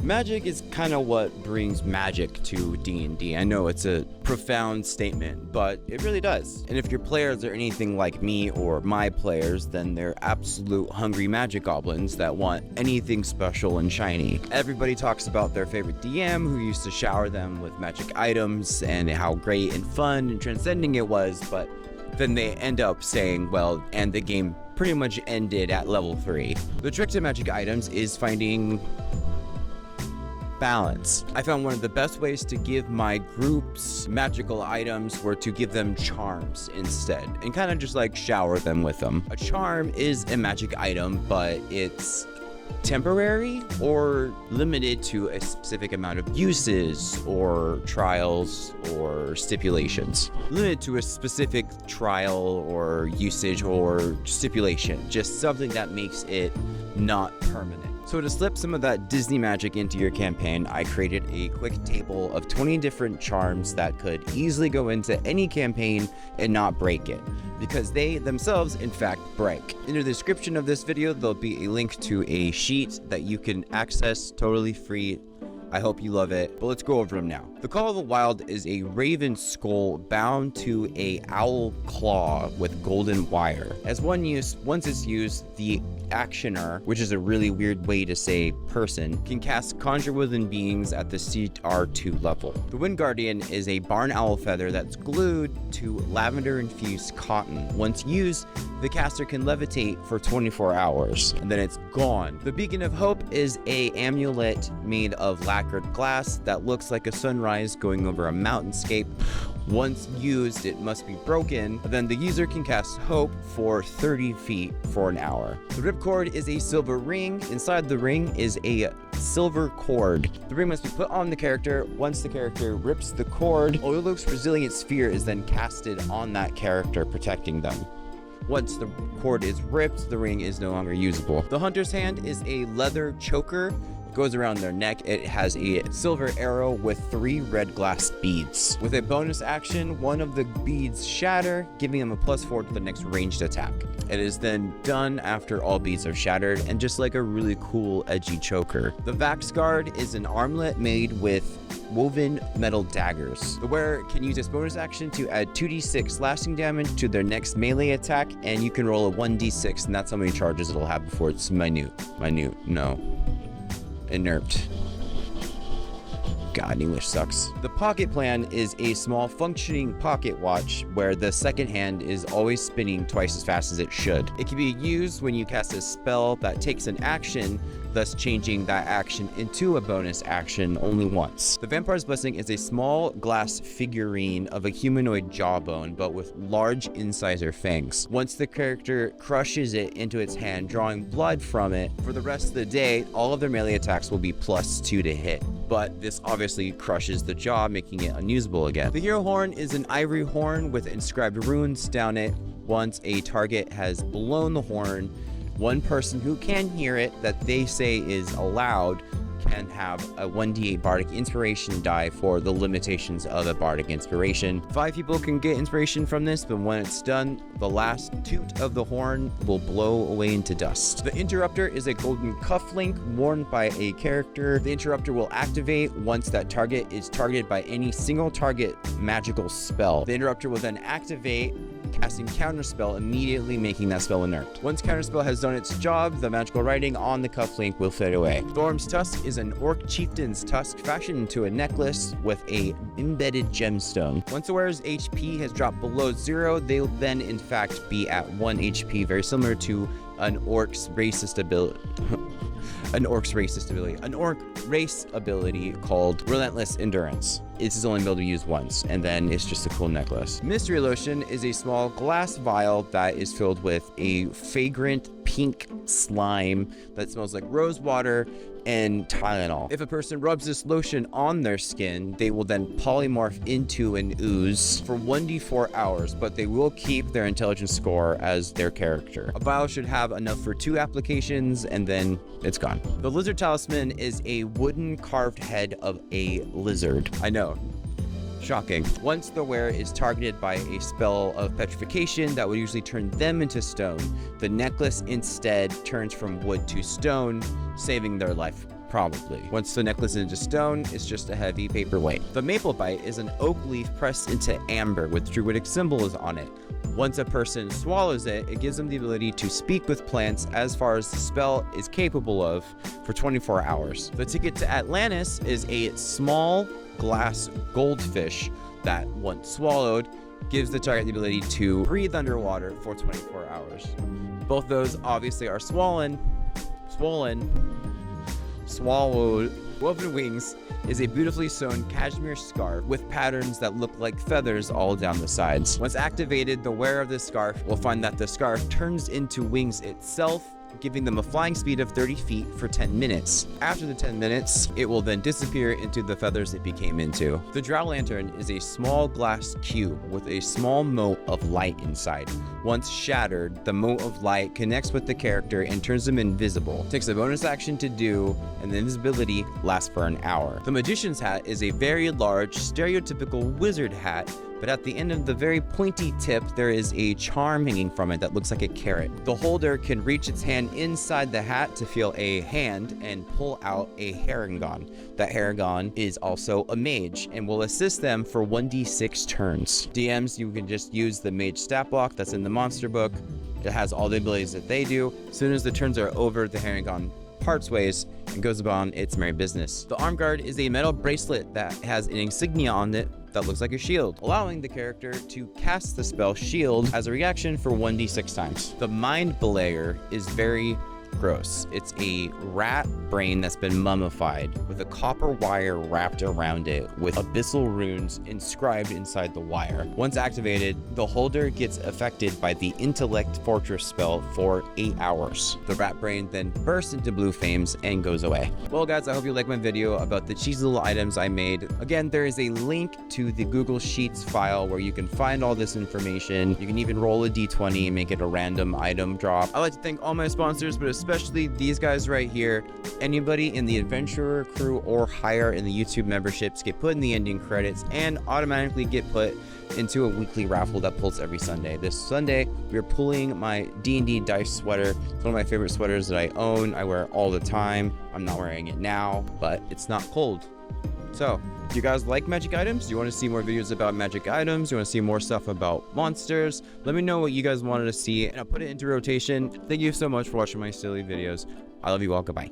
Magic is kind of what brings magic to D&D. I know it's a profound statement, but it really does. And if your players are anything like me or my players, then they're absolute hungry magic goblins that want anything special and shiny. Everybody talks about their favorite DM who used to shower them with magic items and how great and fun and transcending it was, but then they end up saying, well, and the game pretty much ended at level 3. The trick to magic items is finding balance. I found one of the best ways to give my groups magical items were to give them charms instead and kind of just like shower them with them. A charm is a magic item, but it's temporary or limited to a specific amount of uses or trials or stipulations. Limited to a specific trial or usage or stipulation, just something that makes it not permanent. So to slip some of that Disney magic into your campaign, I created a quick table of 20 different charms that could easily go into any campaign and not break it, because they themselves, in fact, break. In the description of this video, there'll be a link to a sheet that you can access totally free. I hope you love it, but let's go over them now. The Call of the Wild is a raven skull bound to a owl claw with golden wire. As once it's used, the actioner, which is a really weird way to say person, can cast Conjure Within Beings at the CR2 level. The Wind Guardian is a barn owl feather that's glued to lavender-infused cotton. Once used, the caster can levitate for 24 hours, and then it's gone. The Beacon of Hope is an amulet made of lacquered glass that looks like a sunrise going over a mountainscape. Once used, it must be broken, then the user can cast Hope for 30 feet for an hour. The Ripcord is a silver ring. Inside the ring is a silver cord. The ring must be put on the character. Once the character rips the cord, Oilok's Resilient Sphere is then casted on that character, protecting them. Once the cord is ripped, the ring is no longer usable. The Hunter's Hand is a leather choker. Goes around their neck. It has a silver arrow with 3 red glass beads. With a bonus action, one of the beads shatter, giving them a +4 to the next ranged attack. It is then done after all beads are shattered, and just like a really cool edgy choker. The Vax Guard is an armlet made with woven metal daggers. The wearer can use this bonus action to add 2d6 slashing damage to their next melee attack, and you can roll a 1d6, and that's how many charges it'll have before it's inert. God, English sucks. The Pocket Plan is a small functioning pocket watch where the second hand is always spinning twice as fast as it should. It can be used when you cast a spell that takes an action, thus changing that action into a bonus action only once. The Vampire's Blessing is a small glass figurine of a humanoid jawbone, but with large incisor fangs. Once the character crushes it into its hand, drawing blood from it, for the rest of the day, all of their melee attacks will be +2 to hit. But this obviously crushes the jaw, making it unusable again. The Hero Horn is an ivory horn with inscribed runes down it. Once a target has blown the horn, one person who can hear it that they say is allowed can have a 1d8 bardic inspiration die for the limitations of a bardic inspiration. 5 people can get inspiration from this, but when it's done, the last toot of the horn will blow away into dust. The Interrupter is a golden cufflink worn by a character. The Interrupter will activate once that target is targeted by any single target magical spell. The Interrupter will then activate, casting Counterspell, immediately making that spell inert. Once Counterspell has done its job, the magical writing on the cufflink will fade away. Thorm's Tusk is an orc chieftain's tusk fashioned into a necklace with a embedded gemstone. Once the wearer's HP has dropped below 0, they'll then in fact be at 1 HP, very similar to an orc's racist ability. An orc race ability called Relentless Endurance. This is only able to be used once, and then it's just a cool necklace. Mystery Lotion is a small glass vial that is filled with a fragrant pink slime that smells like rose water and Tylenol. If a person rubs this lotion on their skin, they will then polymorph into an ooze for 1d4 hours, but they will keep their intelligence score as their character. A vial should have enough for 2 applications, and then it's gone. The Lizard Talisman is a wooden carved head of a lizard. I know. Shocking. Once the wearer is targeted by a spell of petrification that would usually turn them into stone, the necklace instead turns from wood to stone, saving their life Probably. Once the necklace is into stone, it's just a heavy paperweight. The maple bite is an oak leaf pressed into amber with druidic symbols on it. Once a person swallows it, it gives them the ability to speak with plants as far as the spell is capable of for 24 hours. The ticket to Atlantis is a small glass goldfish that, once swallowed, gives the target the ability to breathe underwater for 24 hours. Both those obviously are swallowed. Woven Wings is a beautifully sewn cashmere scarf with patterns that look like feathers all down the sides. Once activated, the wearer of this scarf will find that the scarf turns into wings itself, giving them a flying speed of 30 feet for 10 minutes. After the 10 minutes, it will then disappear into the feathers it became into. The Drow Lantern is a small glass cube with a small mote of light inside. Once shattered, the mote of light connects with the character and turns them invisible. It takes a bonus action to do, and the invisibility lasts for an hour. The Magician's Hat is a very large, stereotypical wizard hat, but at the end of the very pointy tip, there is a charm hanging from it that looks like a carrot. The holder can reach its hand inside the hat to feel a hand and pull out a Haragon. That Haragon is also a mage and will assist them for 1d6 turns. DMs, you can just use the mage stat block that's in the monster book. It has all the abilities that they do. As soon as the turns are over, the Haragon parts ways and goes about its merry business. The arm guard is a metal bracelet that has an insignia on it that looks like a shield, allowing the character to cast the spell Shield as a reaction for 1d6 times. The Mind Belayer is very gross. It's a rat brain that's been mummified with a copper wire wrapped around it with abyssal runes inscribed inside the wire. Once activated, the holder gets affected by the Intellect Fortress spell for 8 hours. The rat brain then bursts into blue flames and goes away. Well guys, I hope you liked my video about the cheesy little items I made. Again, there is a link to the Google Sheets file where you can find all this information. You can even roll a d20 and make it a random item drop. I'd like to thank all my sponsors, but especially these guys right here. Anybody in the Adventurer crew or higher in the YouTube memberships get put in the ending credits and automatically get put into a weekly raffle that pulls every Sunday. This Sunday, we're pulling my D&D dice sweater. It's one of my favorite sweaters that I own. I wear it all the time. I'm not wearing it now, but it's not cold. So, do you guys like magic items? Do you want to see more videos about magic items? Do you want to see more stuff about monsters? Let me know what you guys wanted to see, and I'll put it into rotation. Thank you so much for watching my silly videos. I love you all. Goodbye.